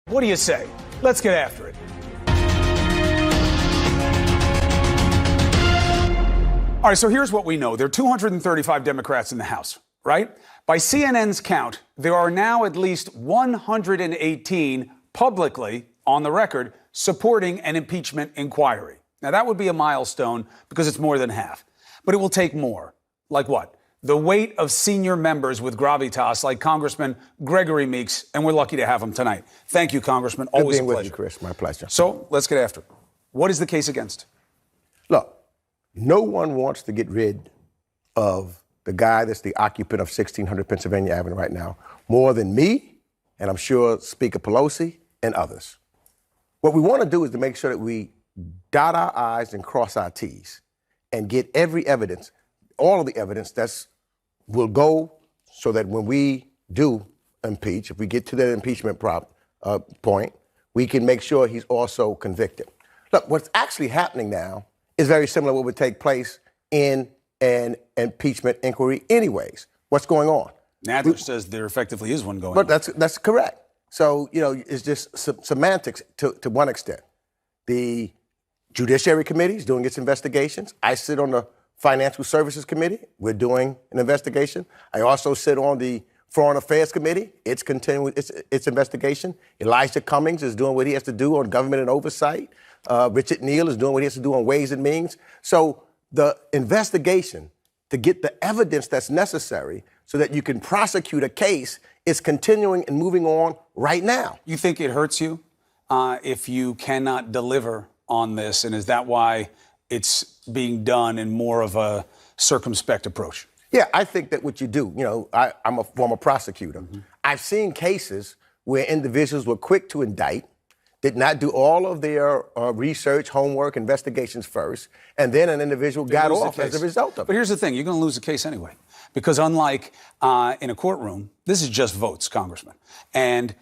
What do you say? Let's get after it. All right, so here's what we know. There are 235 Democrats in the House, right? By CNN's count, there are now at least 118 publicly, on the record, supporting an impeachment inquiry. Now, that would be a milestone because it's more than half. But it will take more. Like what? The weight of senior members with gravitas like Congressman Gregory Meeks, and we're lucky to have him tonight. Thank you, Congressman. Always a pleasure. With you, Chris. My pleasure. So let's get after it. What is the case against? Look, no one wants to get rid of the guy that's the occupant of 1600 Pennsylvania Avenue right now more than me, and I'm sure Speaker Pelosi and others. What we want to do is to make sure that we dot our I's and cross our T's and get every evidence, all of the evidence will go so that when we do impeach, if we get to that impeachment point, we can make sure he's also convicted. Look, what's actually happening now is very similar to what would take place in an impeachment inquiry anyways. What's going on? Nadler says there effectively is one going on. But that's correct. So, it's just semantics to one extent. The Judiciary Committee is doing its investigations. I sit on the Financial Services Committee. We're doing an investigation. I also sit on the Foreign Affairs Committee. It's continuing its investigation. Elijah Cummings is doing what he has to do on government and oversight. Richard Neal is doing what he has to do on Ways and Means. So the investigation to get the evidence that's necessary so that you can prosecute a case is continuing and moving on right now. You think it hurts you if you cannot deliver on this? And is that why it's being done in more of a circumspect approach? Yeah, I think that what you do, I'm a former prosecutor. Mm-hmm. I've seen cases where individuals were quick to indict, did not do all of their research, homework, investigations first, and then an individual got off as a result of it. But here's the thing, you're going to lose the case anyway. Because unlike in a courtroom, this is just votes, Congressman. And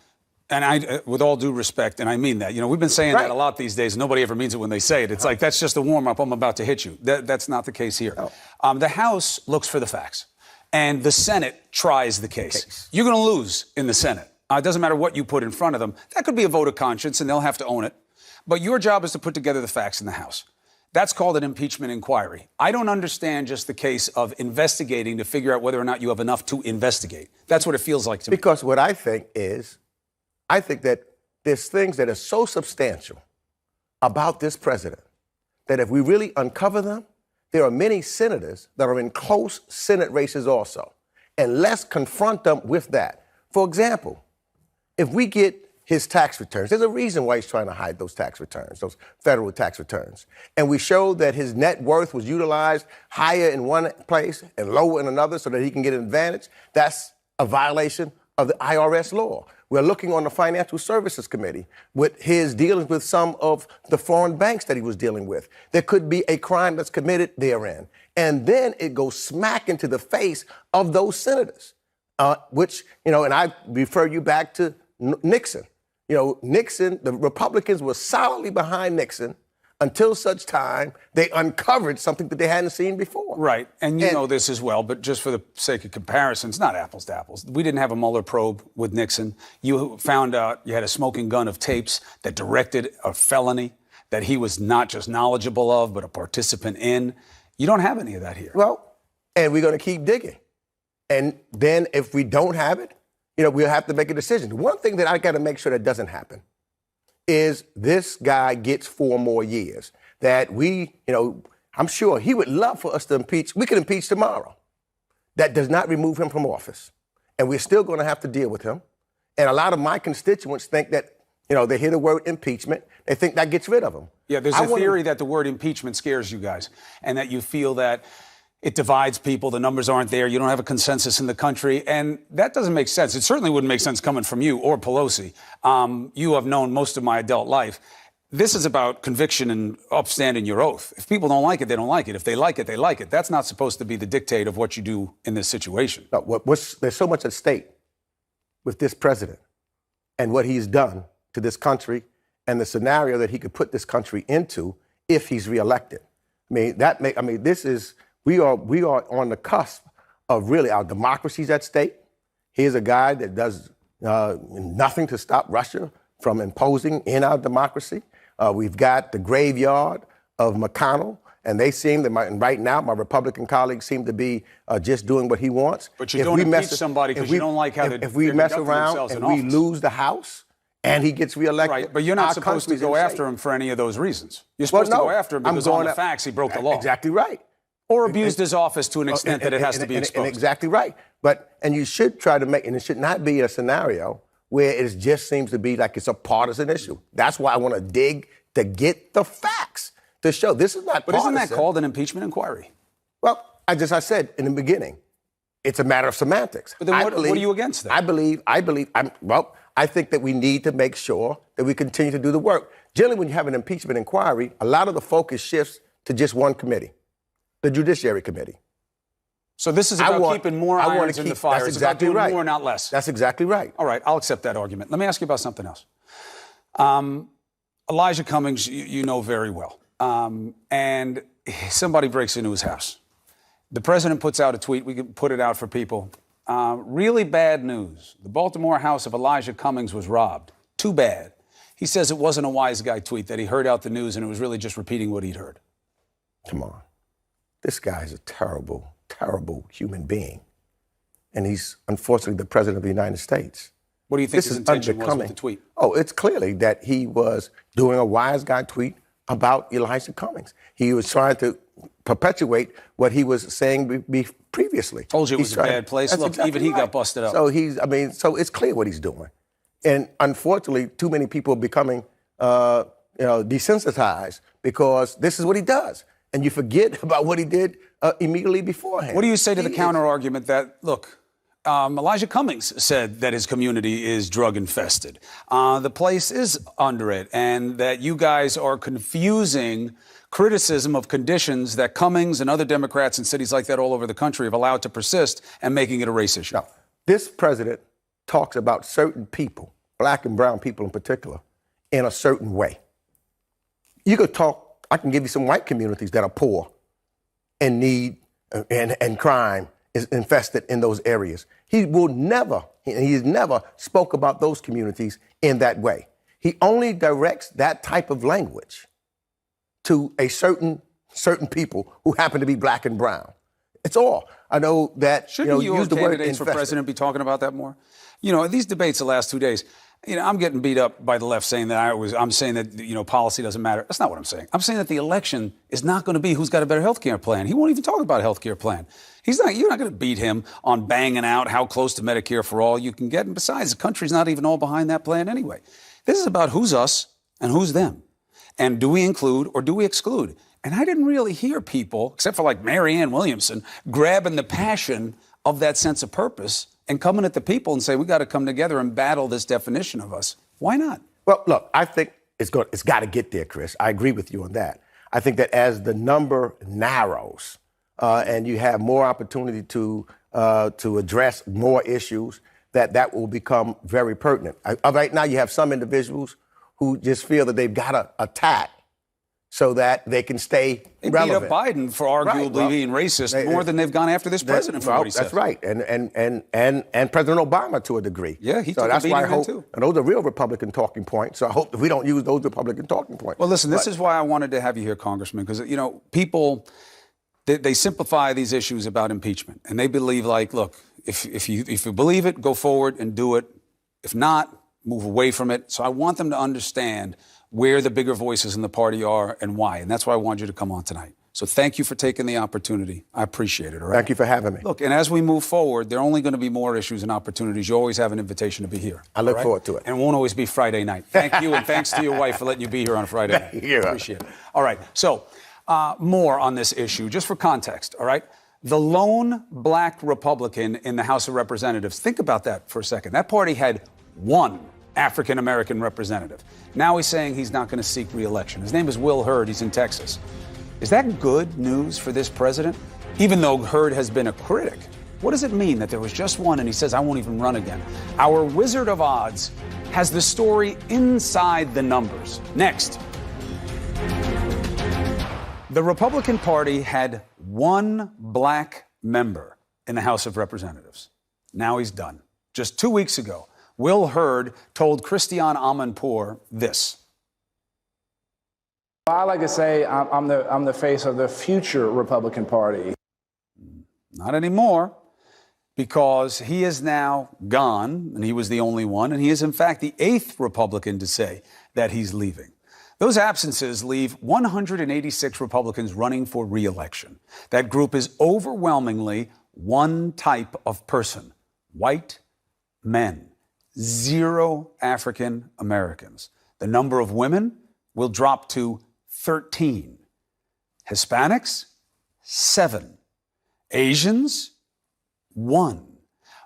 I, with all due respect, and I mean that, we've been saying that a lot these days. Nobody ever means it when they say it. It's like, that's just a warm-up. I'm about to hit you. That's not the case here. No. The House looks for the facts, and the Senate tries the case. You're going to lose in the Senate. It doesn't matter what you put in front of them. That could be a vote of conscience, and they'll have to own it. But your job is to put together the facts in the House. That's called an impeachment inquiry. I don't understand just the case of investigating to figure out whether or not you have enough to investigate. That's what it feels like to me. Because what I think that there's things that are so substantial about this president that if we really uncover them, there are many senators that are in close Senate races also. And let's confront them with that. For example, if we get his tax returns, there's a reason why he's trying to hide those tax returns, those federal tax returns. And we show that his net worth was utilized higher in one place and lower in another so that he can get an advantage. That's a violation of the IRS law. We're looking on the Financial Services Committee with his dealings with some of the foreign banks that he was dealing with. There could be a crime that's committed therein. And then it goes smack into the face of those senators, which, and I refer you back to Nixon. Nixon, the Republicans were solidly behind Nixon until such time they uncovered something that they hadn't seen before. Right. And you know this as well, but just for the sake of comparison, it's not apples to apples. We didn't have a Mueller probe with Nixon. You found out you had a smoking gun of tapes that directed a felony that he was not just knowledgeable of, but a participant in. You don't have any of that here. Well, and we're going to keep digging. And then if we don't have it, we'll have to make a decision. One thing that I got to make sure that doesn't happen is this guy gets 4 more years. That I'm sure he would love for us to impeach. We could impeach tomorrow. That does not remove him from office. And we're still going to have to deal with him. And a lot of my constituents think that, they hear the word impeachment, they think that gets rid of him. Yeah, there's a theory that the word impeachment scares you guys and that you feel that it divides people. The numbers aren't there. You don't have a consensus in the country. And that doesn't make sense. It certainly wouldn't make sense coming from you or Pelosi. You have known most of my adult life. This is about conviction and upstanding your oath. If people don't like it, they don't like it. If they like it, they like it. That's not supposed to be the dictate of what you do in this situation. No, there's so much at stake with this president and what he's done to this country and the scenario that he could put this country into if he's reelected. We are on the cusp of really our democracy's at stake. Here's a guy that does nothing to stop Russia from imposing in our democracy. We've got the graveyard of McConnell, and they seem that and right now my Republican colleagues seem to be just doing what he wants. But you don't impeach somebody because you don't like how if we mess around and we lose the House and he gets reelected, right? But you're not supposed to go after him for any of those reasons. You're supposed to go after him because on the facts he broke the law. Exactly right. Or abused his office to an extent that it has to be exposed. Exactly right. And you should try to make, and it should not be a scenario where it just seems to be like it's a partisan issue. That's why I want to dig to get the facts to show this is not partisan. But isn't that called an impeachment inquiry? Well, I said in the beginning, it's a matter of semantics. But then what are you against then? I think that we need to make sure that we continue to do the work. Generally, when you have an impeachment inquiry, a lot of the focus shifts to just one committee, the Judiciary Committee. So this is about keeping more irons in the fire. That's it's exactly about doing right. more, not less. That's exactly right. All right, I'll accept that argument. Let me ask you about something else. Elijah Cummings, you know very well. And somebody breaks into his house. The president puts out a tweet. We can put it out for people. Really bad news. The Baltimore house of Elijah Cummings was robbed. Too bad. He says it wasn't a wise guy tweet, that he heard out the news and it was really just repeating what he'd heard. Come on. This guy is a terrible, terrible human being. And he's unfortunately the president of the United States. What do you think his intention was with the tweet? Oh, it's clearly that he was doing a wise guy tweet about Elijah Cummings. He was trying to perpetuate what he was saying previously. Told you it was a bad place. Look, exactly even he got busted up. So so it's clear what he's doing. And unfortunately, too many people are becoming desensitized because this is what he does. And you forget about what he did immediately beforehand. What do you say to the counter argument that, look, Elijah Cummings said that his community is drug infested. The place is under it, and that you guys are confusing criticism of conditions that Cummings and other Democrats in cities like that all over the country have allowed to persist and making it a race issue. Now, this president talks about certain people, black and brown people in particular, in a certain way. You could talk, I can give you some white communities that are poor and need and crime is infested in those areas. He's never spoke about those communities in that way. He only directs that type of language to a certain people who happen to be black and brown. It's all. I know that Shouldn't you use the word candidates for infested. president be talking about that more? You know, these debates the last 2 days, I'm getting beat up by the left saying that I'm saying that, policy doesn't matter. That's not what I'm saying. I'm saying that the election is not going to be who's got a better health care plan. He won't even talk about a health care plan. You're not going to beat him on banging out how close to Medicare for all you can get. And besides, the country's not even all behind that plan anyway. This is about who's us and who's them. And do we include or do we exclude? And I didn't really hear people, except for like Marianne Williamson, grabbing the passion of that sense of purpose and coming at the people and say, we got to come together and battle this definition of us. Why not? Well, look, I think it's got to get there, Chris. I agree with you on that. I think that as the number narrows and you have more opportunity to address more issues, that will become very pertinent. Right now, you have some individuals who just feel that they've got to attack so that they can stay relevant. They beat up Biden for arguably being racist more than they've gone after this president for what he said. That's right, and President Obama to a degree. Yeah, he took a beating then too. And those are real Republican talking points. So I hope that we don't use those Republican talking points. Well, listen, this is why I wanted to have you here, Congressman, because people they simplify these issues about impeachment, and they believe look, if you believe it, go forward and do it. If not, move away from it. So I want them to understand where the bigger voices in the party are and why. And that's why I wanted you to come on tonight. So thank you for taking the opportunity. I appreciate it. All right? Thank you for having me. Look, and as we move forward, there are only going to be more issues and opportunities. You always have an invitation to be here. I look forward to it. And it won't always be Friday night. Thank you, and thanks to your wife for letting you be here on a Friday night. Thank you. Appreciate it. All right, so more on this issue, just for context, all right? The lone black Republican in the House of Representatives, think about that for a second. That party had one African-American representative. Now he's saying he's not going to seek re-election. His name is Will Hurd. He's in Texas. Is that good news for this president? Even though Hurd has been a critic, what does it mean that there was just one and he says, I won't even run again? Our Wizard of Odds has the story inside the numbers. Next. The Republican Party had one black member in the House of Representatives. Now he's done. Just 2 weeks ago, Will Hurd told Christiane Amanpour this. I like to say I'm the face of the future Republican Party. Not anymore, because he is now gone, and he was the only one, and he is, in fact, the 8th Republican to say that he's leaving. Those absences leave 186 Republicans running for re-election. That group is overwhelmingly one type of person: white men, 0 African Americans. The number of women will drop to 13. Hispanics, 7. Asians, 1.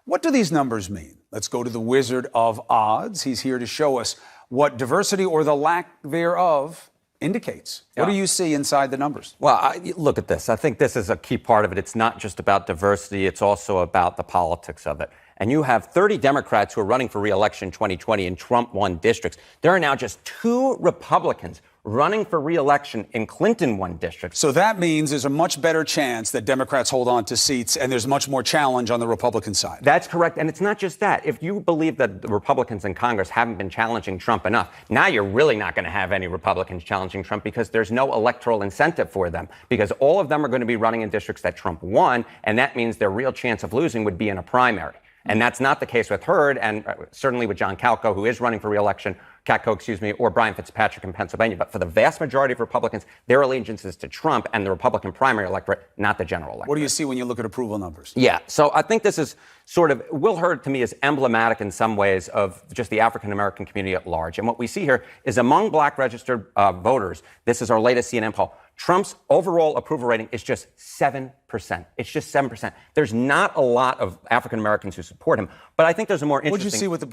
What do these numbers mean? Let's go to the Wizard of Odds. He's here to show us what diversity, or the lack thereof, indicates. What do you see inside the numbers? Well, look at this. I think this is a key part of it. It's not just about diversity. It's also about the politics of it. And you have 30 Democrats who are running for re-election in 2020 in Trump-won districts. There are now just 2 Republicans running for re-election in Clinton-won districts. So that means there's a much better chance that Democrats hold on to seats, and there's much more challenge on the Republican side. That's correct. And it's not just that. If you believe that the Republicans in Congress haven't been challenging Trump enough, now you're really not going to have any Republicans challenging Trump, because there's no electoral incentive for them, because all of them are going to be running in districts that Trump won, and that means their real chance of losing would be in a primary. And that's not the case with Hurd, and certainly with John Katko, who is running for re-election, or Brian Fitzpatrick in Pennsylvania. But for the vast majority of Republicans, their allegiance is to Trump and the Republican primary electorate, not the general electorate. What do you see when you look at approval numbers? Yeah, so I think this is sort of, Will Hurd to me is emblematic in some ways of just the African-American community at large. And what we see here is among black registered voters, this is our latest CNN poll, Trump's overall approval rating is just 7%. It's just 7%. There's not a lot of African-Americans who support him, but I think there's a more interesting... What did you see with the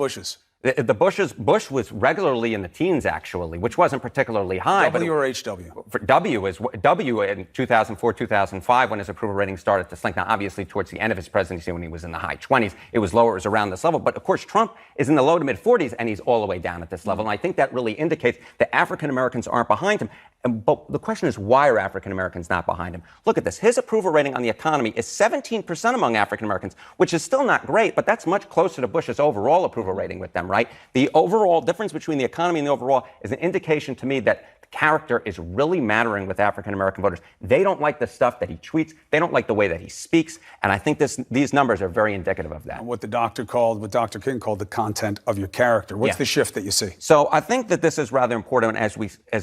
Bushes? Bush was regularly in the teens, actually, which wasn't particularly high. W or HW? W in 2004, 2005, when his approval rating started to slink. Now, obviously, towards the end of his presidency, when he was in the high 20s, it was lower. It was around this level. But, of course, Trump is in the low to mid 40s, and he's all the way down at this level. And I think that really indicates that African Americans aren't behind him. But the question is, why are African Americans not behind him? Look at this. His approval rating on the economy is 17% among African Americans, which is still not great, but that's much closer to Bush's overall approval rating with them, right? The overall difference between the economy and the overall is an indication to me that character is really mattering with African American voters. They don't like the stuff that he tweets. They don't like the way that he speaks. And I think these numbers are very indicative of that. What Dr. King called the content of your character. What's the shift that you see? So I think that this is rather important as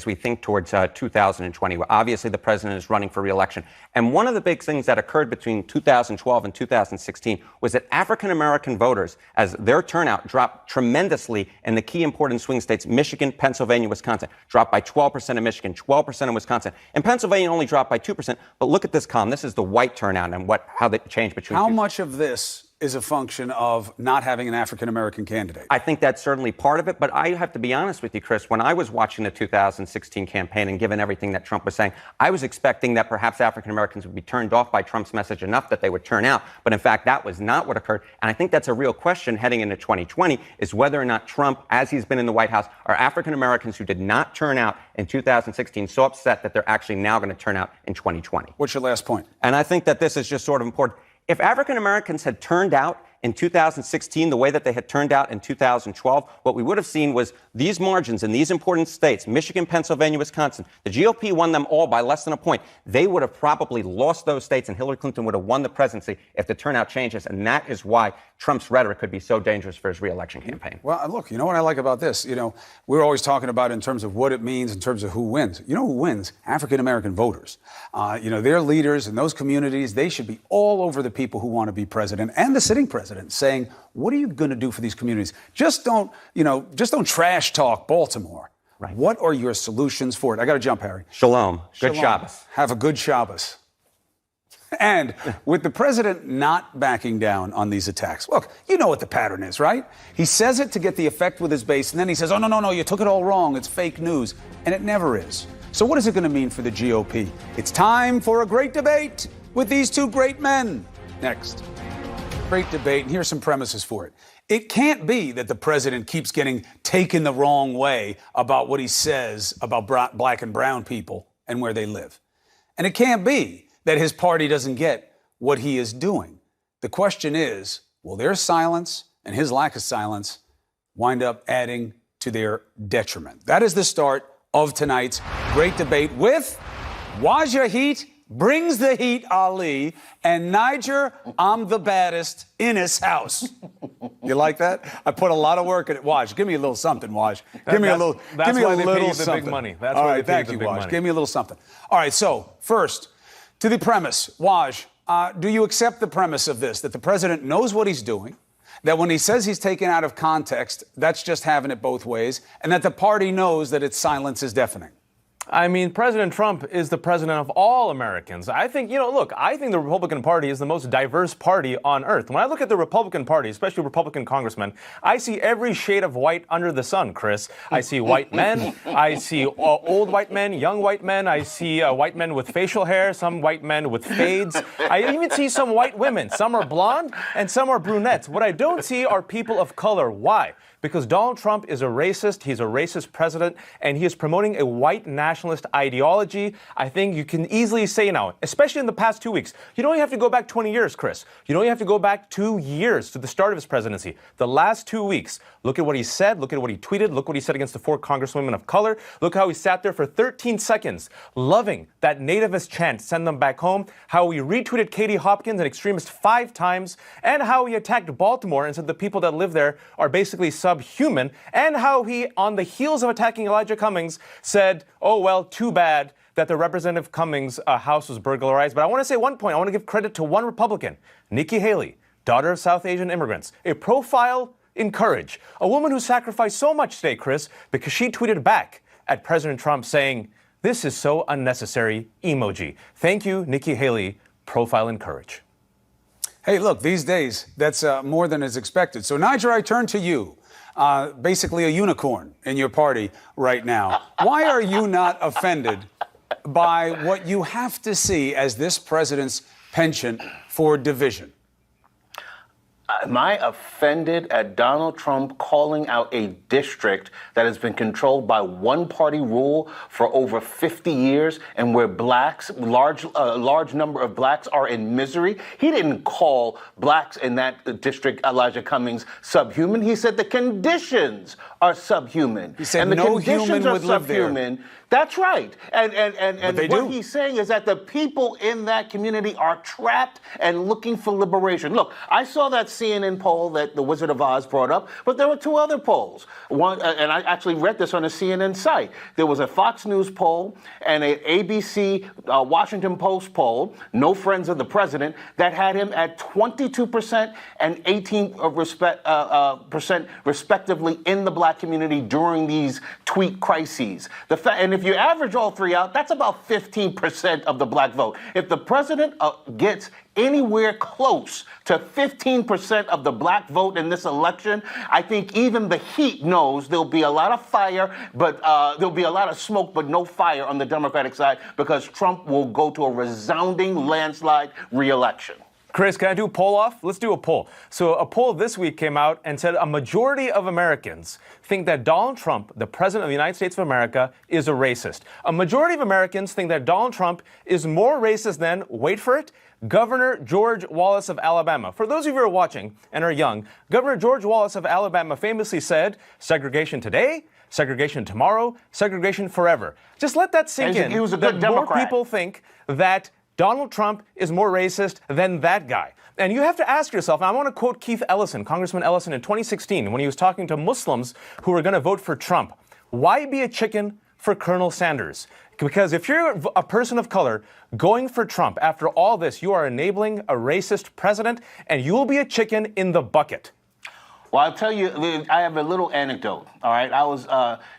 we think towards 2020. Obviously, the president is running for re-election. And one of the big things that occurred between 2012 and 2016 was that African American voters, as their turnout dropped tremendously in the key important swing states, Michigan, Pennsylvania, Wisconsin, dropped by 12% in Michigan, 12% in Wisconsin. In Pennsylvania, only dropped by 2%. But look at this column. This is the white turnout and how they changed between. How much of this is a function of not having an African-American candidate? I think that's certainly part of it, but I have to be honest with you, Chris. When I was watching the 2016 campaign and given everything that Trump was saying, I was expecting that perhaps African-Americans would be turned off by Trump's message enough that they would turn out. But in fact, that was not what occurred. And I think that's a real question heading into 2020, is whether or not Trump, as he's been in the White House, are African-Americans who did not turn out in 2016 so upset that they're actually now going to turn out in 2020. What's your last point? And I think that this is just sort of important. If African Americans had turned out in 2016 the way that they had turned out in 2012, what we would have seen was these margins in these important states, Michigan, Pennsylvania, Wisconsin, the GOP won them all by less than a point. They would have probably lost those states, and Hillary Clinton would have won the presidency if the turnout changes. And that is why Trump's rhetoric could be so dangerous for his re-election campaign. Well, look, you know what I like about this? You know, we're always talking about in terms of what it means, in terms of who wins. You know who wins? African-American voters. Their leaders in those communities, they should be all over the people who want to be president and the sitting president, saying, what are you going to do for these communities? Just don't trash talk Baltimore. Right. What are your solutions for it? I got to jump, Harry. Shalom. Good Shabbos. Have a good Shabbos. And with the president not backing down on these attacks, look, you know what the pattern is, right? He says it to get the effect with his base, and then he says, oh, no, you took it all wrong. It's fake news. And it never is. So what is it going to mean for the GOP? It's time for a great debate with these two great men. Next. Great debate, and here's some premises for it. It can't be that the president keeps getting taken the wrong way about what he says about black and brown people and where they live. And it can't be that his party doesn't get what he is doing. The question is, will their silence and his lack of silence wind up adding to their detriment. That is the start of tonight's great debate with Wajahit brings the heat Ali and Niger, I'm the baddest in his house. You like that? I put a lot of work in it. Waj, give me a little something, Waj. Give me a little. Give me a little something. Big money. That's all why right, they pay thank the you, big Waj. money. Give me a little something. All right. So first, to the premise, Waj, do you accept the premise of this, that the president knows what he's doing, that when he says he's taken out of context, that's just having it both ways, and that the party knows that its silence is deafening? I mean, President Trump is the president of all Americans. I think, I think the Republican Party is the most diverse party on earth. When I look at the Republican Party, especially Republican congressmen, I see every shade of white under the sun, Chris. I see white men. I see old white men, young white men. I see white men with facial hair, some white men with fades. I even see some white women. Some are blonde and some are brunettes. What I don't see are people of color. Why? Because Donald Trump is a racist, he's a racist president, and he is promoting a white nationalist ideology. I think you can easily say now, especially in the past 2 weeks, you don't even have to go back 20 years, Chris. You don't even have to go back 2 years to the start of his presidency. The last 2 weeks, look at what he said, look at what he tweeted, look what he said against the 4 congresswomen of color, look how he sat there for 13 seconds, loving that nativist chant, send them back home, how he retweeted Katie Hopkins, an extremist, 5 times, and how he attacked Baltimore and said the people that live there are basically subhuman, and how he, on the heels of attacking Elijah Cummings, said, oh, well, too bad that the Representative Cummings' house was burglarized. But I want to say one point. I want to give credit to one Republican, Nikki Haley, daughter of South Asian immigrants, a profile in courage, a woman who sacrificed so much today, Chris, because she tweeted back at President Trump saying, this is so unnecessary, emoji. Thank you, Nikki Haley, profile in courage. Hey, look, these days, that's more than is expected. So, Niger, I turn to you. Basically a unicorn in your party right now. Why are you not offended by what you have to see as this president's penchant for division? Am I offended at Donald Trump calling out a district that has been controlled by one-party rule for over 50 years and where blacks, large number of blacks are in misery? He didn't call blacks in that district, Elijah Cummings, subhuman. He said the conditions are subhuman. He said and the no conditions human are would live there. subhuman. That's right. And they what do. he's saying is that the people in that community are trapped and looking for liberation. Look, I saw that CNN poll that the Wizard of Oz brought up, but there were 2 other polls. One, and I actually read this on a CNN site. There was a Fox News poll and an ABC Washington Post poll, no friends of the president, that had him at 22% and 18% respectively in the black community during these tweet crises. And if you average all 3 out, that's about 15% of the black vote. If the president gets anywhere close to 15% of the black vote in this election, I think even the heat knows there'll be a lot of fire, but there'll be a lot of smoke, but no fire on the Democratic side, because Trump will go to a resounding landslide re-election. Chris, can I do a poll off? Let's do a poll. So a poll this week came out and said a majority of Americans think that Donald Trump, the president of the United States of America, is a racist. A majority of Americans think that Donald Trump is more racist than, wait for it, Governor George Wallace of Alabama. For those of you who are watching and are young, Governor George Wallace of Alabama famously said, segregation today, segregation tomorrow, segregation forever. Just let that sink in. He was a good Democrat. More people think that Donald Trump is more racist than that guy. And you have to ask yourself, and I want to quote Keith Ellison, Congressman Ellison, in 2016, when he was talking to Muslims who were going to vote for Trump. Why be a chicken for Colonel Sanders? Because if you're a person of color going for Trump, after all this, you are enabling a racist president, and you will be a chicken in the bucket. Well, I'll tell you, I have a little anecdote, all right? I was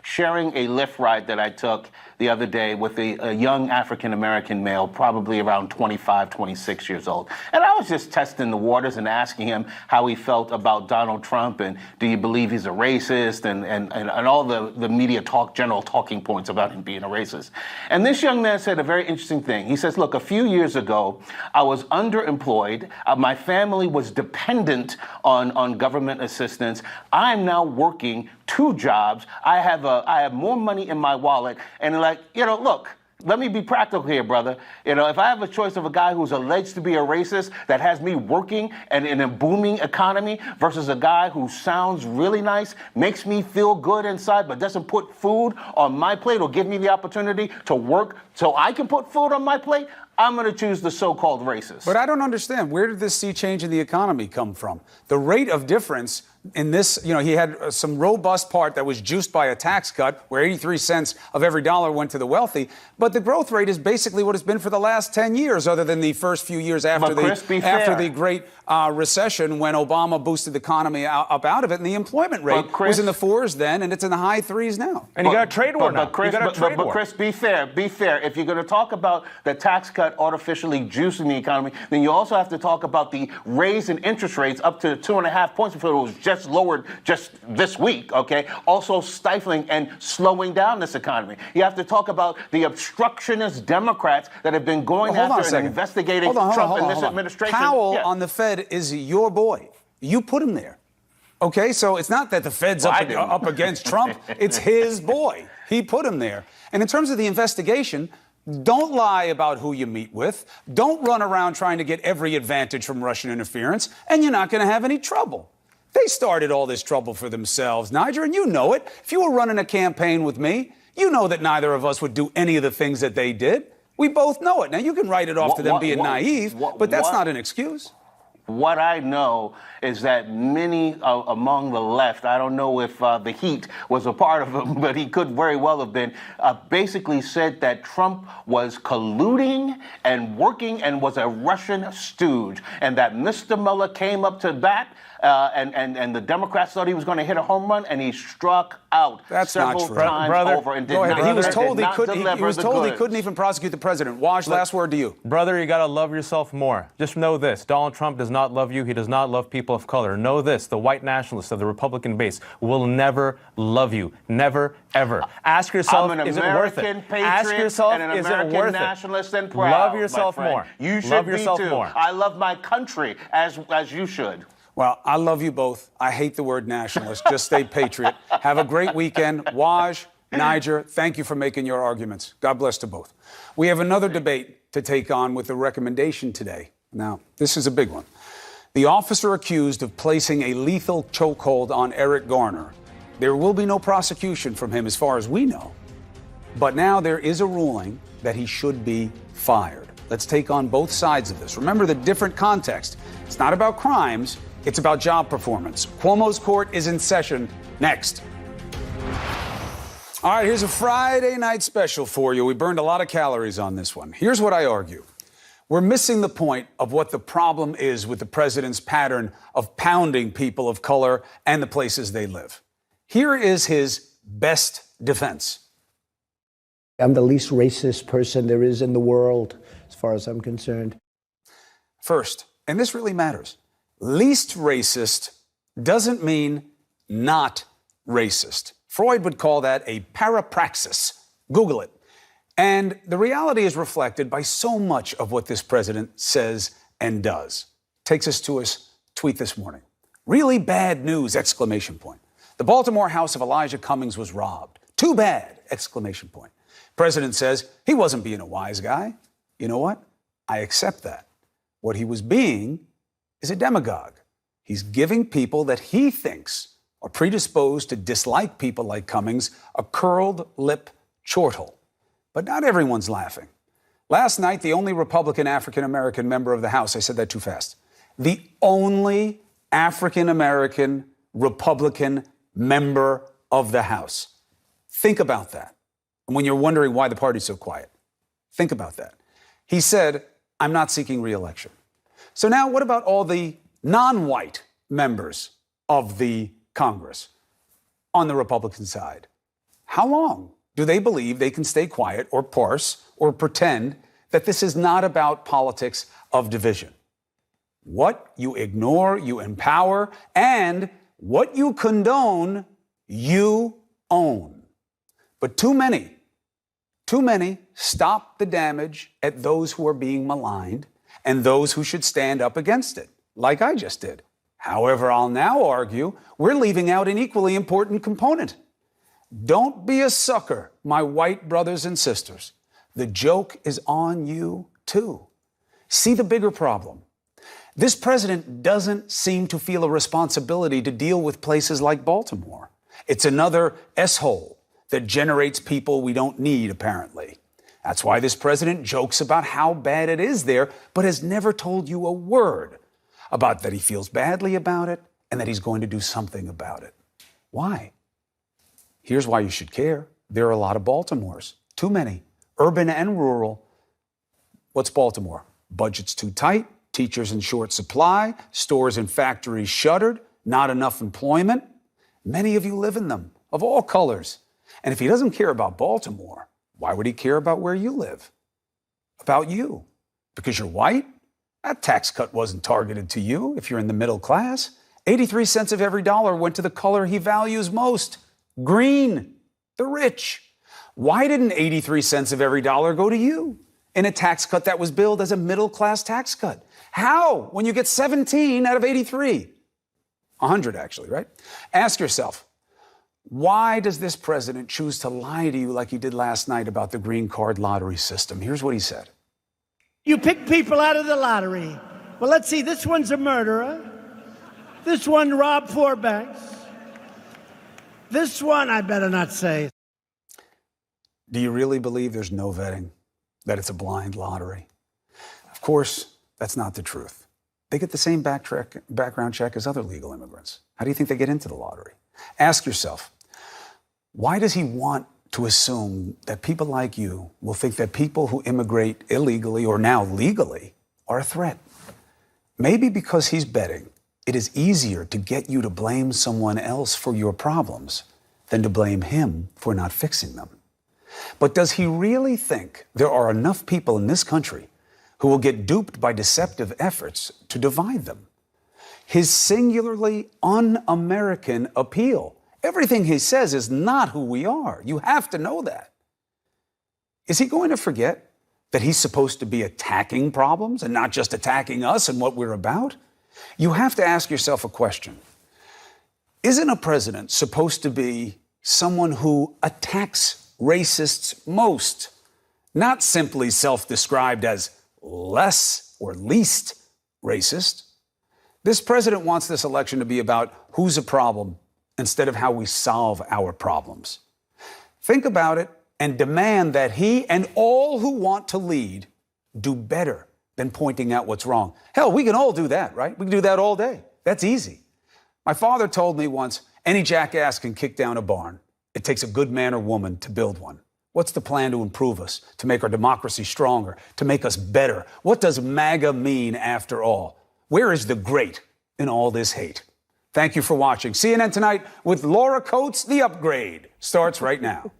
sharing a Lyft ride that I took the other day with a young African-American male, probably around 25, 26 years old. And I was just testing the waters and asking him how he felt about Donald Trump and do you believe he's a racist and all the media general talking points about him being a racist. And this young man said a very interesting thing. He says, look, a few years ago, I was underemployed. My family was dependent on government assistance. I'm now working 2 jobs. I have more money in my wallet. And look, Let me be practical here, brother. If I have a choice of a guy who's alleged to be a racist that has me working and in a booming economy versus a guy who sounds really nice, makes me feel good inside, but doesn't put food on my plate or give me the opportunity to work so I can put food on my plate, I'm going to choose the so-called racist. But I don't understand. Where did this sea change in the economy come from? The rate of difference in this, he had some robust part that was juiced by a tax cut where 83 cents of every dollar went to the wealthy. But the growth rate is basically what it's been for the last 10 years, other than the first few years after the Great Recession when Obama boosted the economy up out of it. And the employment rate was in the 4s then, and it's in the high 3s now. And you got a trade war now. But Chris, be fair. If you're going to talk about the tax cut artificially juicing the economy, then you also have to talk about the raise in interest rates up to 2.5 points before it was just lowered just this week, okay? Also stifling and slowing down this economy. You have to talk about the obstructionist Democrats that have been going after and investigating Trump and this administration. Powell on the Fed is your boy. You put him there. Okay, so it's not that the Fed's up against Trump. It's his boy. He put him there. And in terms of the investigation, don't lie about who you meet with. Don't run around trying to get every advantage from Russian interference, and you're not going to have any trouble. They started all this trouble for themselves, Niger, and you know it. If you were running a campaign with me, you know that neither of us would do any of the things that they did. We both know it. Now, you can write it off to them being naive, but that's not an excuse. What I know is that many among the left, I don't know if the Heat was a part of them, but he could very well have been, basically said that Trump was colluding and working and was a Russian stooge, and that Mr. Mueller came up to bat and the Democrats thought he was going to hit a home run, and he struck out several times over and did not. He was told he couldn't even prosecute the president. Waj, last word to you. Brother, you got to love yourself more. Just know this. Donald Trump does not love you. He does not love people of color. Know this. The white nationalists of the Republican base will never love you. Never, ever. Ask yourself, is it worth it? Ask yourself, is it worth it? Nationalist and proud, love yourself more. You should love yourself be too. more. I love my country as you should. Well, I love you both. I hate the word nationalist. Just stay patriot. Have a great weekend. Waj, Niger, thank you for making your arguments. God bless to both. We have another debate to take on with a recommendation today. Now, this is a big one. The officer accused of placing a lethal chokehold on Eric Garner. There will be no prosecution from him as far as we know. But now there is a ruling that he should be fired. Let's take on both sides of this. Remember the different context. It's not about crimes. It's about job performance. Cuomo's court is in session next. All right, here's a Friday night special for you. We burned a lot of calories on this one. Here's what I argue. We're missing the point of what the problem is with the president's pattern of pounding people of color and the places they live. Here is his best defense. I'm the least racist person there is in the world, as far as I'm concerned. First, and this really matters, least racist doesn't mean not racist. Freud would call that a parapraxis. Google it. And the reality is reflected by so much of what this president says and does. Takes us to his tweet this morning. Really bad news, exclamation point. The Baltimore house of Elijah Cummings was robbed. Too bad, exclamation point. President says he wasn't being a wise guy. You know what? I accept that. What he was being is a demagogue. He's giving people that he thinks are predisposed to dislike people like Cummings a curled lip chortle. But not everyone's laughing. Last night, the only Republican African-American member of the House, I said that too fast, the only African-American Republican member of the House. Think about that. And when you're wondering why the party's so quiet, think about that. He said, I'm not seeking re-election. So now what about all the non-white members of the Congress on the Republican side? How long do they believe they can stay quiet or parse or pretend that this is not about politics of division? What you ignore, you empower, and what you condone, you own. But too many stop the damage at those who are being maligned and those who should stand up against it, like I just did. However, I'll now argue we're leaving out an equally important component. Don't be a sucker, my white brothers and sisters, the joke is on you too. See the bigger problem. This president doesn't seem to feel a responsibility to deal with places like Baltimore. It's another S-hole that generates people we don't need, apparently. That's why this president jokes about how bad it is there, but has never told you a word about that he feels badly about it and that he's going to do something about it. Why? Here's why you should care. There are a lot of Baltimores. Too many. Urban and rural. What's Baltimore? Budget's too tight, teachers in short supply, stores and factories shuttered, not enough employment. Many of you live in them, of all colors. And if he doesn't care about Baltimore, why would he care about where you live? About you? Because you're white? That tax cut wasn't targeted to you if you're in the middle class. 83 cents of every dollar went to the color he values most, green, the rich. Why didn't 83 cents of every dollar go to you in a tax cut that was billed as a middle-class tax cut? How, when you get 17 out of 83? 100, actually, right? Ask yourself, why does this president choose to lie to you like he did last night about the green card lottery system? Here's what he said. You pick people out of the lottery. Well, let's see, this one's a murderer. This one robbed 4 banks. This one, I better not say. Do you really believe there's no vetting, that it's a blind lottery? Of course, that's not the truth. They get the same background check as other legal immigrants. How do you think they get into the lottery? Ask yourself, why does he want to assume that people like you will think that people who immigrate illegally or now legally are a threat? Maybe because he's betting it is easier to get you to blame someone else for your problems than to blame him for not fixing them. But does he really think there are enough people in this country who will get duped by deceptive efforts to divide them? His singularly un-American appeal. Everything he says is not who we are. You have to know that. Is he going to forget that he's supposed to be attacking problems and not just attacking us and what we're about? You have to ask yourself a question. Isn't a president supposed to be someone who attacks racists most, not simply self-described as less or least racist? This president wants this election to be about who's a problem instead of how we solve our problems. Think about it and demand that he and all who want to lead do better than pointing out what's wrong. Hell, we can all do that, right? We can do that all day. That's easy. My father told me once, any jackass can kick down a barn. It takes a good man or woman to build one. What's the plan to improve us, to make our democracy stronger, to make us better? What does MAGA mean after all? Where is the great in all this hate? Thank you for watching. CNN Tonight with Laura Coates. The Upgrade starts right now.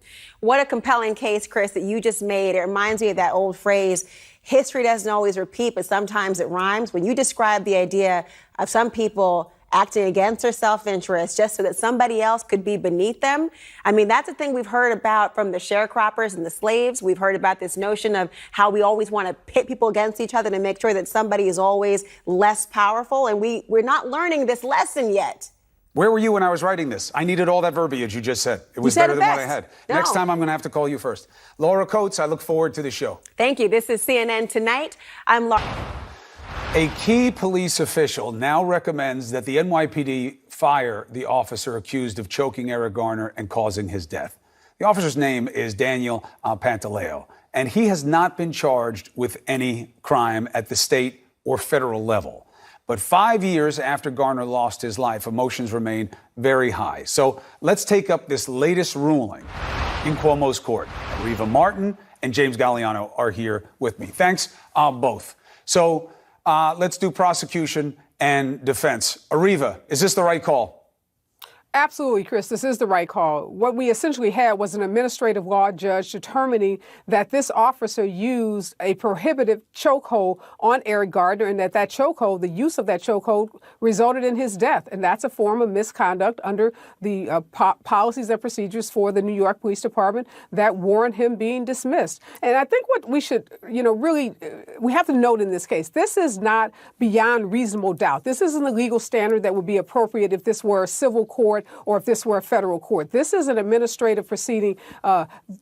What a compelling case, Chris, that you just made. It reminds me of that old phrase, history doesn't always repeat, but sometimes it rhymes. When you describe the idea of some people acting against their self-interest just so that somebody else could be beneath them. I mean, that's the thing we've heard about from the sharecroppers and the slaves. We've heard about this notion of how we always want to pit people against each other to make sure that somebody is always less powerful. And we're not learning this lesson yet. Where were you when I was writing this? I needed all that verbiage you just said. It was better than what I had. No. Next time I'm going to have to call you first. Laura Coates, I look forward to the show. Thank you. This is CNN Tonight. I'm Laura. A key police official now recommends that the NYPD fire the officer accused of choking Eric Garner and causing his death. The officer's name is Daniel Pantaleo, and he has not been charged with any crime at the state or federal level. But 5 years after Garner lost his life, emotions remain very high. So let's take up this latest ruling in Cuomo's court. Riva Martin and James Galliano are here with me. Thanks, both. So let's do prosecution and defense. Ariva, is this the right call? Absolutely, Chris. This is the right call. What we essentially had was an administrative law judge determining that this officer used a prohibitive chokehold on Eric Garner and that chokehold, the use of that chokehold, resulted in his death. And that's a form of misconduct under the policies and procedures for the New York Police Department that warrant him being dismissed. And I think what we should, we have to note in this case, this is not beyond reasonable doubt. This isn't a legal standard that would be appropriate if this were a civil court or if this were a federal court. This is an administrative proceeding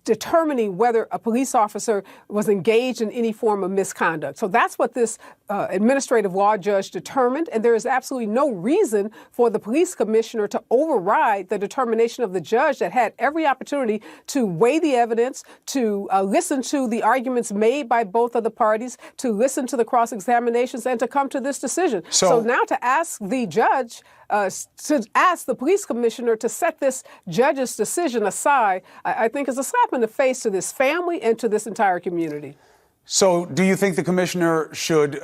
determining whether a police officer was engaged in any form of misconduct. So that's what this administrative law judge determined, and there is absolutely no reason for the police commissioner to override the determination of the judge that had every opportunity to weigh the evidence, to listen to the arguments made by both of the parties, to listen to the cross-examinations, and to come to this decision. So now to ask the judge, to ask the police commissioner to set this judge's decision aside, I think is a slap in the face to this family and to this entire community. So do you think the commissioner should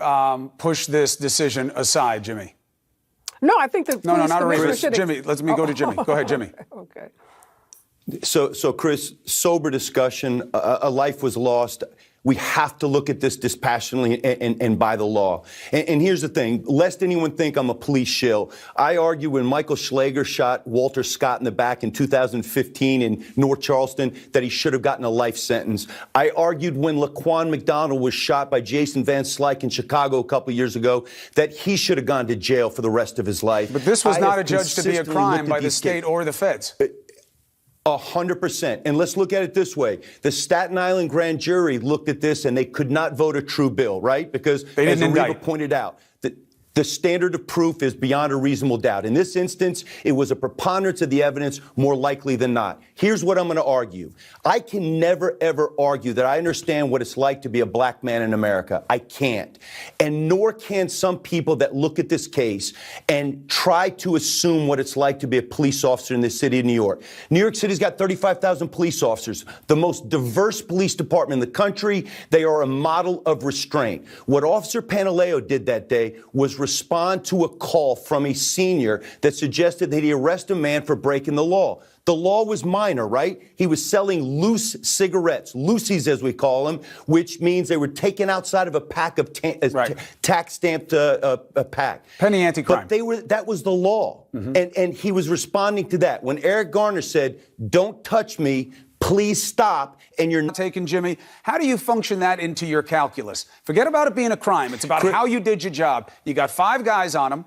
push this decision aside, Jimmy? No, I think the police not commissioner should. Jimmy, let me go to Jimmy. Go ahead, Jimmy. Okay. So, Chris, sober discussion. A life was lost. We have to look at this dispassionately and by the law. And here's the thing, lest anyone think I'm a police shill, I argue when Michael Schlager shot Walter Scott in the back in 2015 in North Charleston that he should have gotten a life sentence. I argued when Laquan McDonald was shot by Jason Van Slyke in Chicago a couple years ago that he should have gone to jail for the rest of his life. But this was not adjudged to be a crime by the state or the feds. 100%. And let's look at it this way. The Staten Island grand jury looked at this and they could not vote a true bill, right? Because as Ariva pointed out, the standard of proof is beyond a reasonable doubt. In this instance, it was a preponderance of the evidence more likely than not. Here's what I'm going to argue. I can never, ever argue that I understand what it's like to be a black man in America. I can't. And nor can some people that look at this case and try to assume what it's like to be a police officer in the city of New York. New York City's got 35,000 police officers, the most diverse police department in the country. They are a model of restraint. What Officer Pantaleo did that day was respond to a call from a senior that suggested that he arrest a man for breaking the law. The law was minor, right? He was selling loose cigarettes, loosies as we call them, which means they were taken outside of a pack of tax-stamped pack. Penny anti-crime. But that was the law. And he was responding to that. When Eric Garner said, "Don't touch me, please stop," and you're not taking Jimmy, how do you function that into your calculus? Forget about it being a crime. It's about how you did your job. You got 5 guys on him.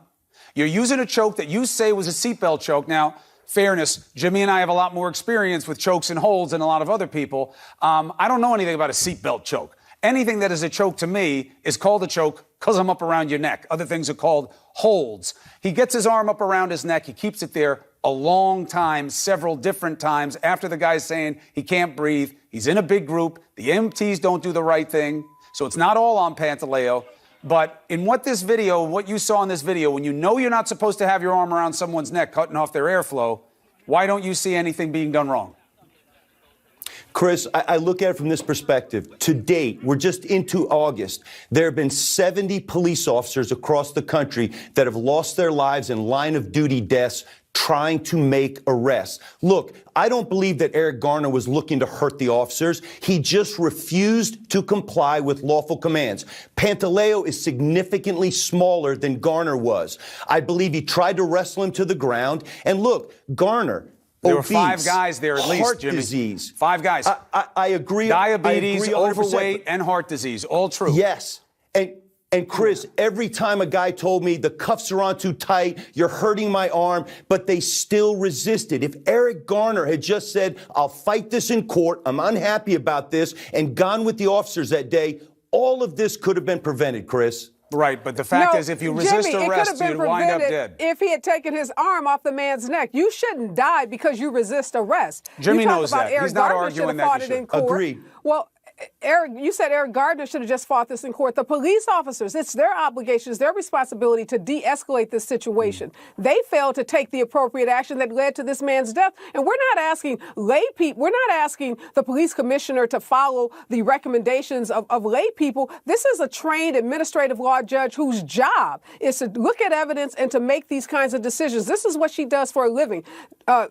You're using a choke that you say was a seatbelt choke. Now, fairness, Jimmy and I have a lot more experience with chokes and holds than a lot of other people. I don't know anything about a seatbelt choke. Anything that is a choke to me is called a choke because I'm up around your neck. Other things are called holds. He gets his arm up around his neck. He keeps it there a long time, several different times after the guy's saying he can't breathe. He's in a big group. The EMTs don't do the right thing. So it's not all on Pantaleo. But in what you saw in this video, when you know you're not supposed to have your arm around someone's neck, cutting off their airflow, why don't you see anything being done wrong? Chris, I look at it from this perspective. To date, we're just into August. There have been 70 police officers across the country that have lost their lives in line-of-duty deaths trying to make arrests. Look, I don't believe that Eric Garner was looking to hurt the officers. He just refused to comply with lawful commands. Pantaleo is significantly smaller than Garner was. I believe he tried to wrestle him to the ground. And look, Garner, there obese, were 5 guys there at least, heart Jimmy. disease. 5 guys. I agree. Diabetes, I agree 100%. overweight, and heart disease. All true. Yes. And Chris, every time a guy told me the cuffs are on too tight, you're hurting my arm, but they still resisted. If Eric Garner had just said, "I'll fight this in court, I'm unhappy about this," and gone with the officers that day, all of this could have been prevented, Chris. Right, but the fact is, if you resist arrest, you'd wind up dead. If he had taken his arm off the man's neck, you shouldn't die because you resist arrest. Jimmy knows that. Eric He's not Gardner arguing that you should. should. Agreed. Well, Eric, you said Eric Gardner should have just fought this in court. The police officers, it's their obligation, it's their responsibility to de-escalate this situation. They failed to take the appropriate action that led to this man's death. And we're not asking lay people, we're not asking the police commissioner to follow the recommendations of lay people. This is a trained administrative law judge whose job is to look at evidence and to make these kinds of decisions. This is what she does for a living.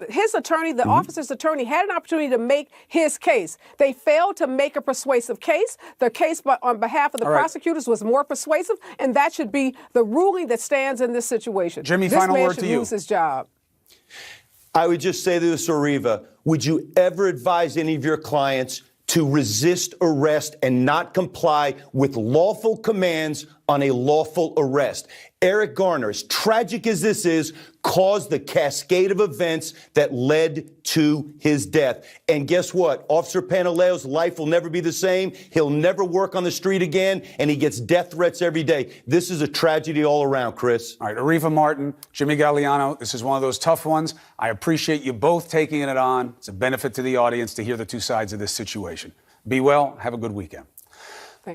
His attorney, the officer's attorney, had an opportunity to make his case. They failed to make a persuasive case. The case on behalf of the prosecutors was more persuasive, and that should be the ruling that stands in this situation. Jimmy, final word to you. This man should lose his job. I would just say to this, Ariva, would you ever advise any of your clients to resist arrest and not comply with lawful commands on a lawful arrest. Eric Garner, as tragic as this is, caused the cascade of events that led to his death. And guess what? Officer Panileo's life will never be the same. He'll never work on the street again, and he gets death threats every day. This is a tragedy all around, Chris. All right, Arifa Martin, Jimmy Galliano, this is one of those tough ones. I appreciate you both taking it on. It's a benefit to the audience to hear the two sides of this situation. Be well. Have a good weekend.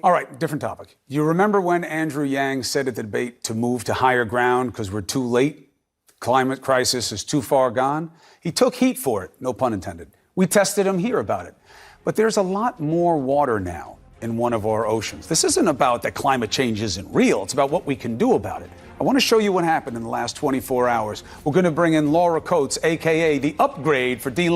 All right, different topic. You remember when Andrew Yang said at the debate to move to higher ground because we're too late? Climate crisis is too far gone. He took heat for it, no pun intended. We tested him here about it. But there's a lot more water now in one of our oceans. This isn't about that climate change isn't real. It's about what we can do about it. I want to show you what happened in the last 24 hours. We're going to bring in Laura Coates, a.k.a. the upgrade for D.